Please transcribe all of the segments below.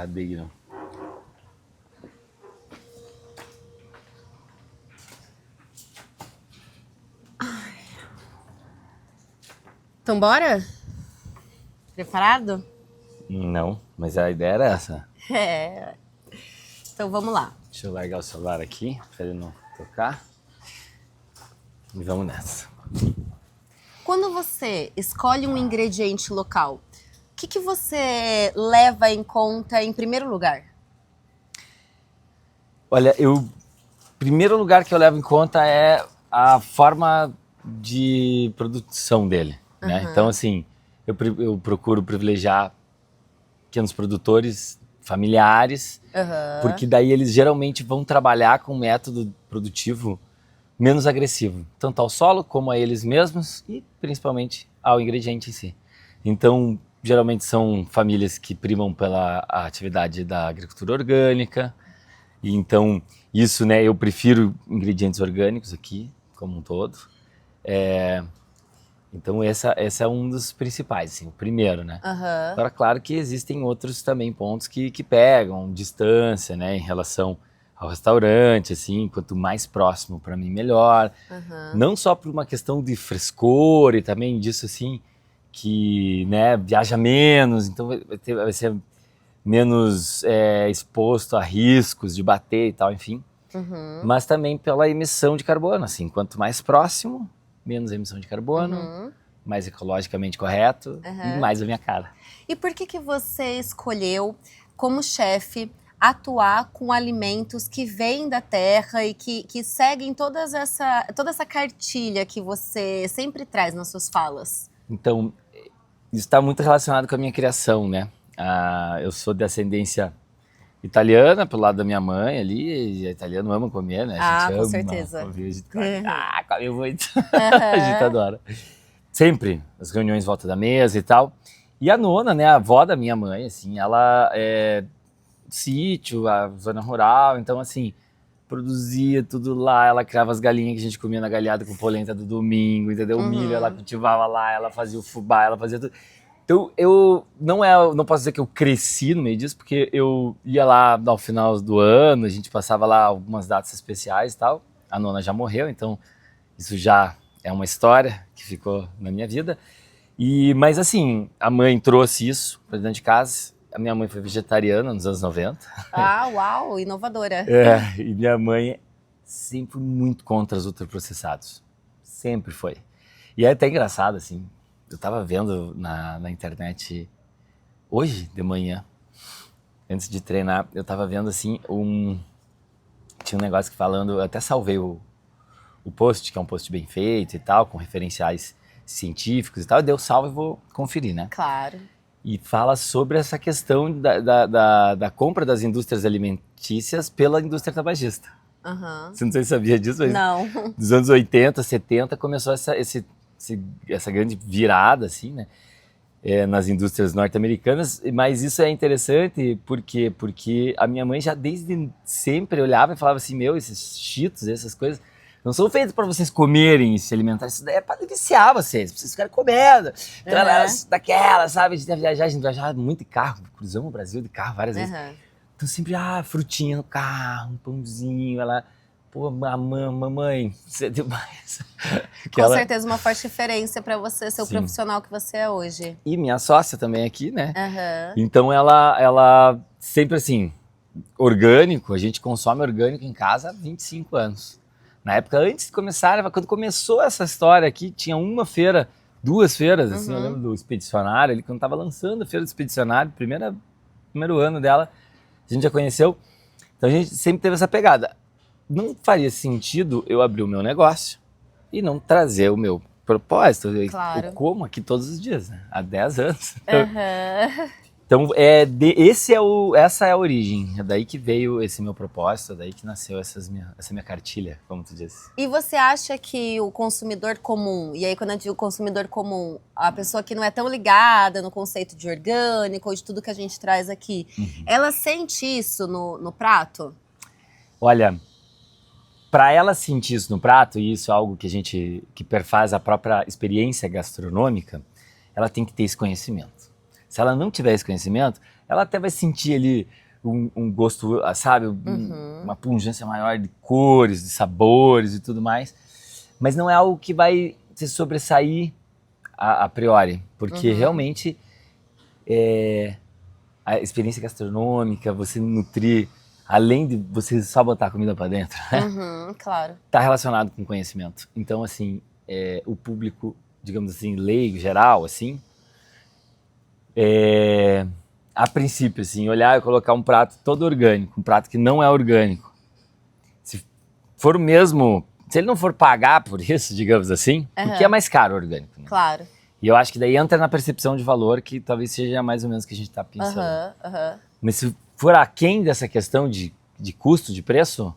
Cadeira. Então bora? Preparado? Não, mas a ideia era essa. É. Então vamos lá. Deixa eu largar o celular aqui, pra ele não tocar. E vamos nessa. Quando você escolhe um ingrediente local, o que você leva em conta em primeiro lugar? Olha, primeiro lugar que eu levo em conta é a forma de produção dele, né? Então, assim, eu procuro privilegiar pequenos produtores familiares, porque daí eles geralmente vão trabalhar com um método produtivo menos agressivo, tanto ao solo como a eles mesmos e principalmente ao ingrediente em si. Então, geralmente são famílias que primam pela atividade da agricultura orgânica, e então isso, né, eu prefiro ingredientes orgânicos aqui, como um todo. Então esse é um dos principais, assim, o primeiro, né? Agora, claro que existem outros também pontos que pegam distância, né, em relação ao restaurante, assim, quanto mais próximo para mim melhor. Não só por uma questão de frescor e também disso, assim, que, né, viaja menos, então vai ser menos exposto a riscos de bater e tal, enfim. Mas também pela emissão de carbono, assim, quanto mais próximo, menos emissão de carbono, mais ecologicamente correto e mais a minha cara. E por que você escolheu, como chefe, atuar com alimentos que vêm da terra e que seguem toda essa cartilha que você sempre traz nas suas falas? Então, isso está muito relacionado com a minha criação, né? Eu sou de ascendência italiana, pelo lado da minha mãe ali, e italiano ama comer, né? A gente com ama certeza. comer, a gente come muito, a gente adora. Sempre, as reuniões em volta da mesa e tal. E a nona, né, a avó da minha mãe, assim, ela é sítio, a zona rural, então, assim, produzia tudo lá, ela criava as galinhas que a gente comia na galhada com polenta do domingo, entendeu? O milho ela cultivava lá, ela fazia o fubá, ela fazia tudo. Então, eu não posso dizer que eu cresci no meio disso, porque eu ia lá ao final do ano, a gente passava lá algumas datas especiais e tal. A nona já morreu, então isso já é uma história que ficou na minha vida. Mas assim, a mãe trouxe isso para dentro de casa. A minha mãe foi vegetariana nos anos 90. Uau, inovadora. E minha mãe sempre foi muito contra os ultraprocessados. Sempre foi. E é até engraçado, assim, eu tava vendo na internet hoje de manhã, antes de treinar, eu tava vendo assim, tinha um negócio que falando, eu até salvei o post, que é um post bem feito e tal, com referenciais científicos e tal, eu salvo e vou conferir, né? Claro. E fala sobre essa questão da compra das indústrias alimentícias pela indústria tabagista. Você não sei se sabia disso, mas não. Dos anos 80, 70 começou essa grande virada, assim, né? Nas indústrias norte-americanas, mas isso é interessante porque a minha mãe já desde sempre olhava e falava assim, esses cheetos, essas coisas, não são feitos para vocês comerem e se alimentar, isso daí é para viciar vocês ficarem comendo. Então ela era daquela, sabe, a gente viajava muito de carro, cruzamos o Brasil de carro várias vezes. Então sempre, frutinha no carro, um pãozinho, ela... Pô, mamãe, você é demais. Com certeza uma forte referência para você ser o profissional que você é hoje. E minha sócia também aqui, né? Então ela sempre assim, orgânico, a gente consome orgânico em casa há 25 anos. Na época, antes de começar, quando começou essa história aqui, tinha uma feira, duas feiras, assim, eu lembro do Expedicionário, ele quando estava lançando a feira do Expedicionário, primeiro ano dela, a gente já conheceu. Então a gente sempre teve essa pegada. Não faria sentido eu abrir o meu negócio e não trazer o meu propósito. Claro. Eu como aqui todos os dias, né? Há 10 anos. Então, essa é a origem. É daí que veio esse meu propósito, é daí que nasceu essa minha cartilha, como tu disse. E você acha que o consumidor comum, e aí quando eu digo consumidor comum, a pessoa que não é tão ligada no conceito de orgânico ou de tudo que a gente traz aqui, ela sente isso no prato? Olha... Para ela sentir isso no prato, e isso é algo que perfaz a própria experiência gastronômica, ela tem que ter esse conhecimento. Se ela não tiver esse conhecimento, ela até vai sentir ali um gosto, sabe, uma pungência maior de cores, de sabores e tudo mais, mas não é algo que vai se sobressair a priori, porque realmente a experiência gastronômica, você nutrir, além de você só botar comida para dentro, né? Claro. Tá relacionado com conhecimento. Então, assim, o público, digamos assim, leigo, geral, assim, a princípio, assim, olhar e colocar um prato todo orgânico, um prato que não é orgânico, se for mesmo, se ele não for pagar por isso, digamos assim, porque é mais caro o orgânico, né? Claro. E eu acho que daí entra na percepção de valor, que talvez seja mais ou menos o que a gente está pensando. Mas se for aquém dessa questão de custo, de preço,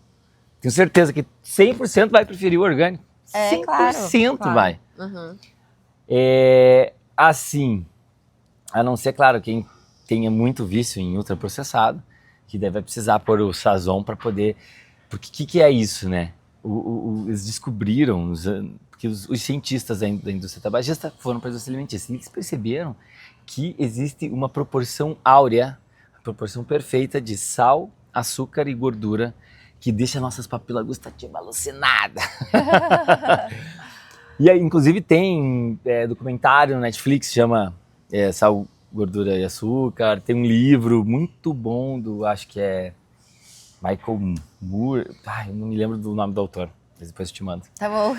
tenho certeza que 100% vai preferir o orgânico. 100% claro. vai. Assim, a não ser, claro, quem tenha muito vício em ultraprocessado, que deve precisar pôr o sazon para poder... Porque o que é isso, né? Eles descobriram, que os cientistas da indústria tabagista foram para a indústria alimentícia e eles perceberam que existe uma proporção áurea, uma proporção perfeita de sal, açúcar e gordura que deixa nossas papilas gustativas alucinadas. E aí, inclusive, tem documentário no Netflix, chama Sal, Gordura e Açúcar. Tem um livro muito bom acho que é Michael Moore. Eu não me lembro do nome do autor, mas depois eu te mando. Tá bom.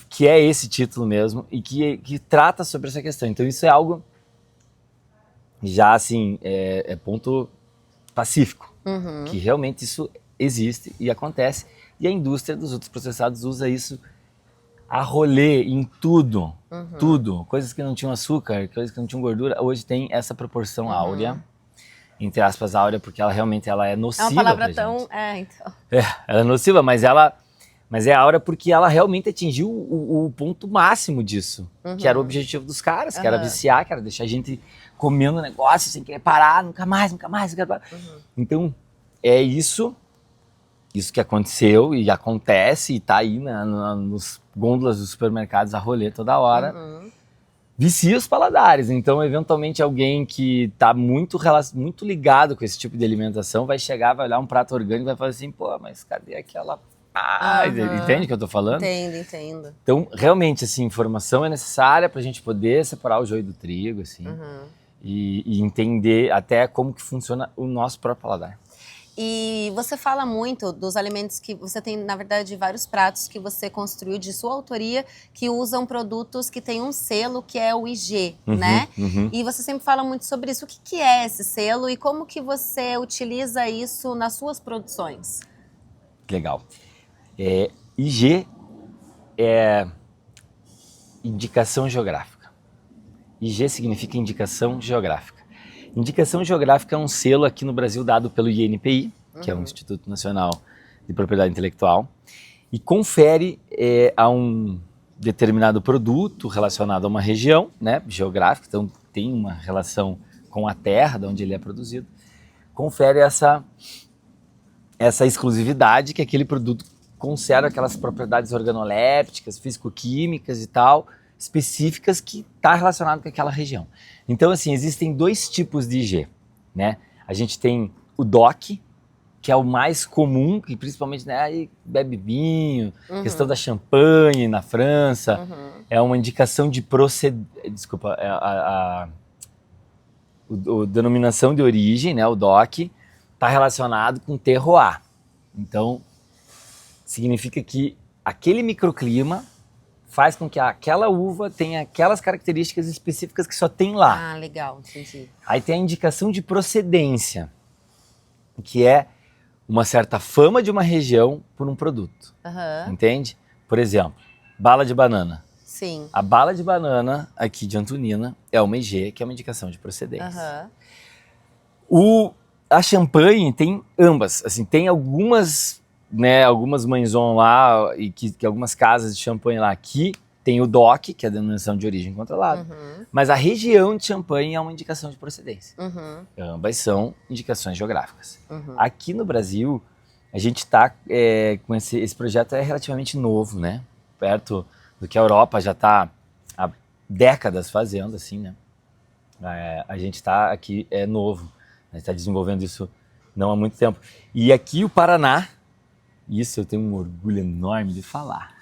Que é esse título mesmo e que trata sobre essa questão. Então isso é algo já assim, é ponto pacífico, que realmente isso existe e acontece, e a indústria dos outros processados usa isso a rolê em tudo, tudo. Coisas que não tinham açúcar, coisas que não tinham gordura, hoje tem essa proporção áurea, entre aspas áurea, porque ela realmente é nociva. É uma palavra pra tão... gente. Então. Ela é nociva, mas é áurea porque ela realmente atingiu o ponto máximo disso, que era o objetivo dos caras, que era viciar, que era deixar a gente comendo negócio sem querer parar, nunca mais, não quero parar. Então, é isso que aconteceu e acontece e tá aí nos gôndolas dos supermercados a rolê toda hora. Vicia os paladares, então eventualmente alguém que tá muito ligado com esse tipo de alimentação vai chegar, vai olhar um prato orgânico e vai falar assim, pô, mas cadê aquela... Entende o que eu tô falando? Entendo. Então, realmente, assim, informação é necessária pra gente poder separar o joio do trigo, assim, e entender até como que funciona o nosso próprio paladar. E você fala muito dos alimentos que você tem, na verdade, vários pratos que você construiu de sua autoria, que usam produtos que têm um selo que é o IG, né? E você sempre fala muito sobre isso. O que é esse selo e como que você utiliza isso nas suas produções? Legal. IG é indicação geográfica. IG significa indicação geográfica. Indicação geográfica é um selo aqui no Brasil dado pelo INPI, que é o Instituto Nacional de Propriedade Intelectual, e confere a um determinado produto relacionado a uma região, né, geográfica, então tem uma relação com a terra, de onde ele é produzido, confere essa exclusividade que aquele produto conserva aquelas propriedades organolépticas, físico-químicas e tal, específicas que está relacionado com aquela região. Então, assim, existem dois tipos de IG, né? A gente tem o DOC, que é o mais comum, que principalmente, né, aí bebe vinho, questão da champanhe na França, é uma indicação de desculpa, a denominação de origem, né, o DOC, está relacionado com terroir. Então, significa que aquele microclima faz com que aquela uva tenha aquelas características específicas que só tem lá. Legal, entendi. Aí tem a indicação de procedência, que é uma certa fama de uma região por um produto. Entende? Por exemplo, bala de banana. Sim. A bala de banana aqui de Antonina é uma IG, que é uma indicação de procedência. A champanhe tem ambas, assim, tem algumas maison lá e que algumas casas de champanhe lá aqui tem o DOC, que é a denominação de origem controlada, mas a região de champanhe é uma indicação de procedência. Ambas são indicações geográficas. Aqui no Brasil, a gente está com esse projeto relativamente novo, né? Perto do que a Europa já está há décadas fazendo, assim, né? A gente está aqui, é novo, a gente está desenvolvendo isso não há muito tempo. E aqui o Paraná, isso eu tenho um orgulho enorme de falar,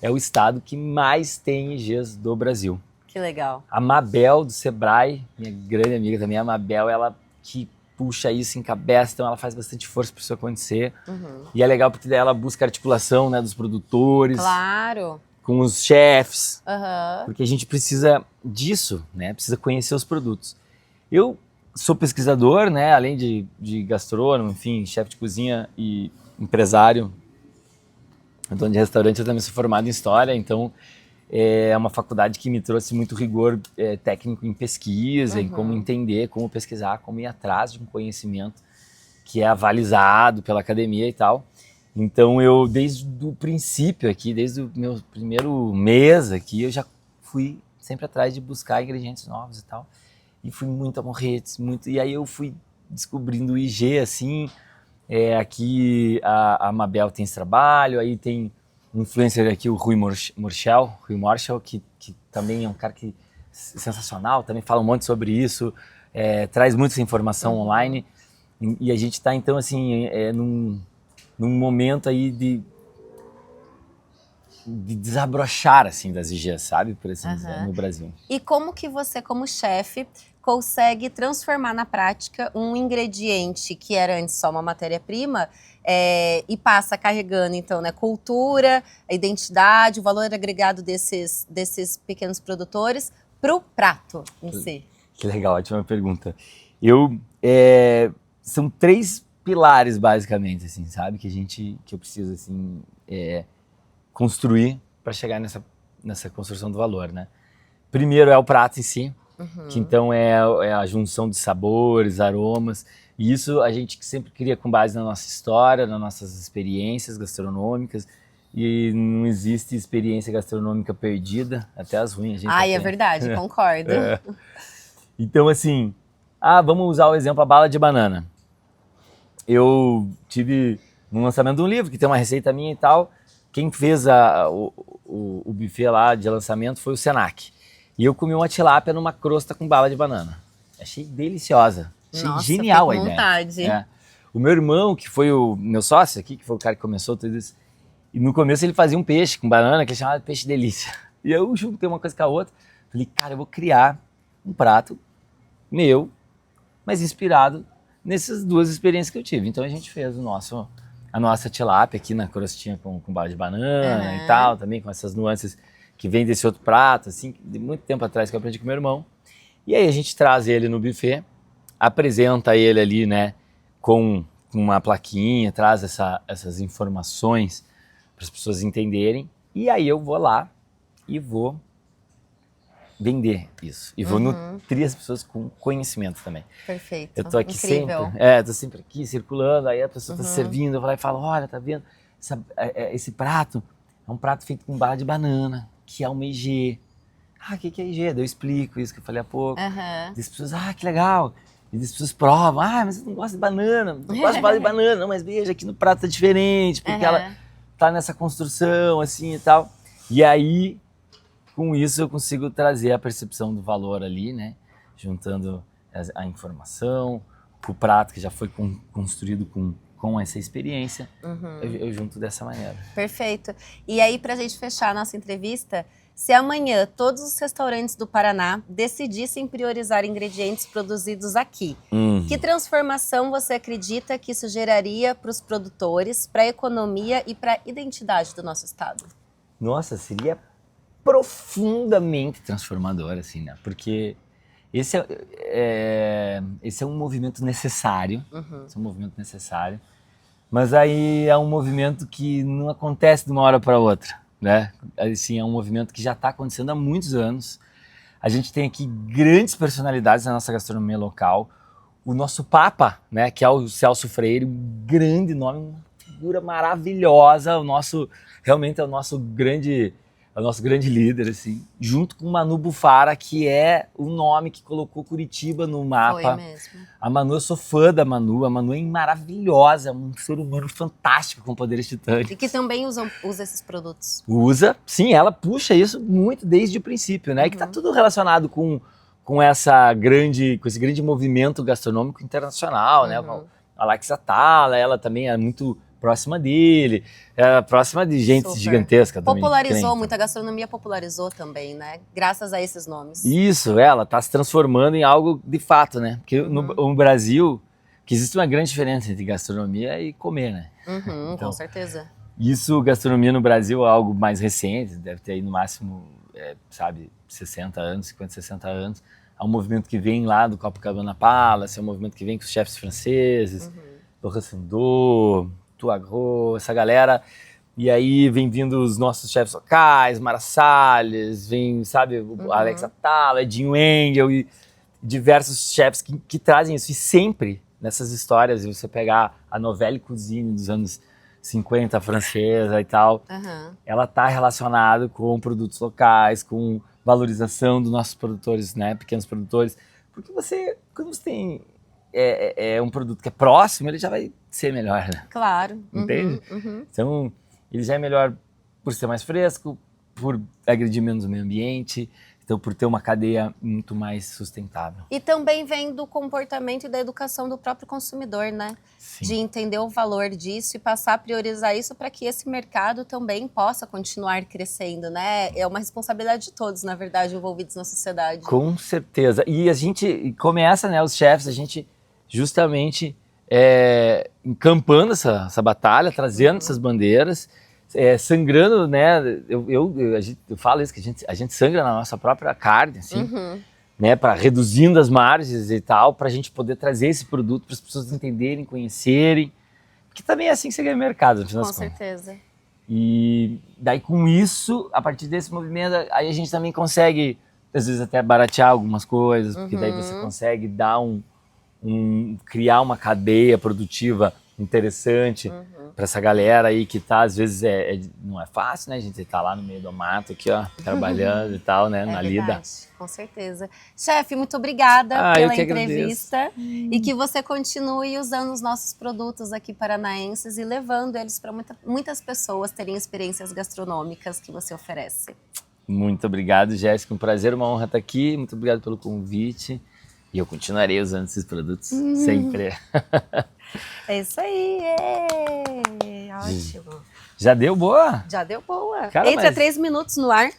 é o estado que mais tem IGs do Brasil. Que legal. A Mabel do Sebrae, minha grande amiga também, a Mabel, ela que puxa isso, encabeça, então ela faz bastante força para isso acontecer. E é legal porque daí ela busca a articulação, né, dos produtores. Claro. Com os chefs, Uhum. porque a gente precisa disso, né? Precisa conhecer os produtos. Eu sou pesquisador, né? Além de gastrônomo, enfim, chefe de cozinha e empresário, dono de restaurante, eu também sou formado em História, então é uma faculdade que me trouxe muito rigor técnico em pesquisa, em como entender, como pesquisar, como ir atrás de um conhecimento que é avalizado pela academia e tal. Então eu, desde o princípio aqui, desde o meu primeiro mês aqui, eu já fui sempre atrás de buscar ingredientes novos e tal. E fui muito a morretes, muito. E aí eu fui descobrindo o IG, assim. Aqui a Mabel tem esse trabalho, aí tem um influencer aqui, o Rui Marshall, que também é um cara que sensacional, também fala um monte sobre isso, traz muita informação online. E a gente está, então, assim, num momento aí de desabrochar, assim, das IGs, sabe? Por assim dizer, no Brasil. E como que você, como chefe, consegue transformar na prática um ingrediente que era antes só uma matéria-prima e passa carregando, então, né, cultura, a identidade, o valor agregado desses pequenos produtores para o prato em si? Que legal, ótima pergunta. São 3 pilares, basicamente, assim, sabe? Que eu preciso, assim, construir para chegar nessa construção do valor, né? Primeiro é o prato em si, que então é a junção de sabores, aromas, e isso a gente sempre cria com base na nossa história, nas nossas experiências gastronômicas, e não existe experiência gastronômica perdida, até as ruins a gente é verdade, concordo. Então, assim, vamos usar o exemplo, a bala de banana. Eu tive no lançamento de um livro, que tem uma receita minha e tal. Quem fez o buffet lá de lançamento foi o Senac. E eu comi uma tilápia numa crosta com bala de banana. Achei deliciosa. Achei genial a ideia. O meu irmão, que foi o meu sócio aqui, que foi o cara que começou tudo isso, e no começo ele fazia um peixe com banana, que ele chamava de peixe delícia. E eu juntei uma coisa com a outra. Falei, cara, eu vou criar um prato meu, mas inspirado nessas 2 experiências que eu tive. Então a gente fez a nossa tilápia aqui na crostinha com bala de banana e tal, também com essas nuances que vem desse outro prato, assim, de muito tempo atrás que eu aprendi com meu irmão. E aí a gente traz ele no buffet, apresenta ele ali, né, com uma plaquinha, traz essas informações para as pessoas entenderem. E aí eu vou lá e vou vender isso. E vou nutrir as pessoas com conhecimento também. Perfeito. Eu tô aqui Incrível. sempre, tô sempre aqui circulando, aí a pessoa tá servindo, eu vou lá e falo, olha, tá vendo? Esse prato é um prato feito com bala de banana, que é uma IG. O que é IG? Daí eu explico isso que eu falei há pouco. E as pessoas, que legal. E as pessoas provam, mas você não gosta de banana, não gosta de bala de banana. Não, mas veja, aqui no prato tá diferente, porque ela tá nessa construção, assim, e tal. E aí, com isso, eu consigo trazer a percepção do valor ali, né? Juntando a informação, o prato que já foi construído com essa experiência, eu junto dessa maneira. Perfeito. E aí, pra gente fechar a nossa entrevista, se amanhã todos os restaurantes do Paraná decidissem priorizar ingredientes produzidos aqui, que transformação você acredita que isso geraria para os produtores, para a economia e para a identidade do nosso estado? Nossa, seria profundamente transformador, assim, né? Porque esse é um movimento necessário, esse é um movimento necessário, mas aí é um movimento que não acontece de uma hora para outra, né? Assim, é um movimento que já está acontecendo há muitos anos. A gente tem aqui grandes personalidades na nossa gastronomia local. O nosso Papa, né, que é o Celso Freire, um grande nome, uma figura maravilhosa, realmente é o nosso grande líder, assim, junto com o Manu Bufara, que é o nome que colocou Curitiba no mapa. Foi mesmo. A Manu, eu sou fã da Manu, a Manu é maravilhosa, um ser humano fantástico com poderes titânicos. E que também usa esses produtos. Usa, sim, ela puxa isso muito desde o princípio, né? Que tá tudo relacionado com com esse grande movimento gastronômico internacional, né? A Alex Atala, ela também é muito próxima dele, é próxima de gente gigantesca também. Popularizou muito, a gastronomia popularizou também, né? Graças a esses nomes. Isso, ela tá se transformando em algo de fato, né? Porque no Brasil, que existe uma grande diferença entre gastronomia e comer, né? Então, com certeza. Isso, gastronomia no Brasil é algo mais recente, deve ter aí no máximo, 60 anos, 50, 60 anos. É um movimento que vem lá do Copacabana Palace, é um movimento que vem com os chefes franceses, Laurent Sandor, Tuagro, essa galera. E aí vem vindo os nossos chefes locais, Mara Salles, vem, sabe, o Alex Atala, Edinho Engel e diversos chefes que trazem isso. E sempre nessas histórias, você pegar a Nouvelle Cuisine dos anos 50, francesa e tal, ela tá relacionada com produtos locais, com valorização dos nossos produtores, né, pequenos produtores, porque quando você tem um produto que é próximo, ele já vai ser melhor, né? Claro. Entende? Então, ele já é melhor por ser mais fresco, por agredir menos o meio ambiente, então por ter uma cadeia muito mais sustentável. E também vem do comportamento e da educação do próprio consumidor, né? Sim. De entender o valor disso e passar a priorizar isso para que esse mercado também possa continuar crescendo, né? É uma responsabilidade de todos, na verdade, envolvidos na sociedade. Com certeza. E a gente começa, né, os chefs, a gente justamente encampando essa batalha, trazendo essas bandeiras, sangrando, né? Eu falo isso, que a gente sangra na nossa própria carne, assim, né? Reduzindo as margens e tal, para a gente poder trazer esse produto para as pessoas entenderem, conhecerem. Porque também é assim que você ganha mercado, no final das contas. Com certeza. E daí, com isso, a partir desse movimento, aí a gente também consegue, às vezes, até baratear algumas coisas, porque daí você consegue dar criar uma cadeia produtiva interessante para essa galera aí que tá, às vezes não é fácil, né, gente? Tá lá no meio do mato aqui, ó, trabalhando e tal, né, na lida. Com certeza. Chefe, muito obrigada pela entrevista e que você continue usando os nossos produtos aqui paranaenses e levando eles para muitas pessoas terem experiências gastronômicas que você oferece. Muito obrigado, Jéssica. Um prazer, uma honra estar aqui. Muito obrigado pelo convite. E eu continuarei usando esses produtos sempre. É isso aí. Ótimo. Já deu boa? Já deu boa. Cara, Entra 3 minutos no ar.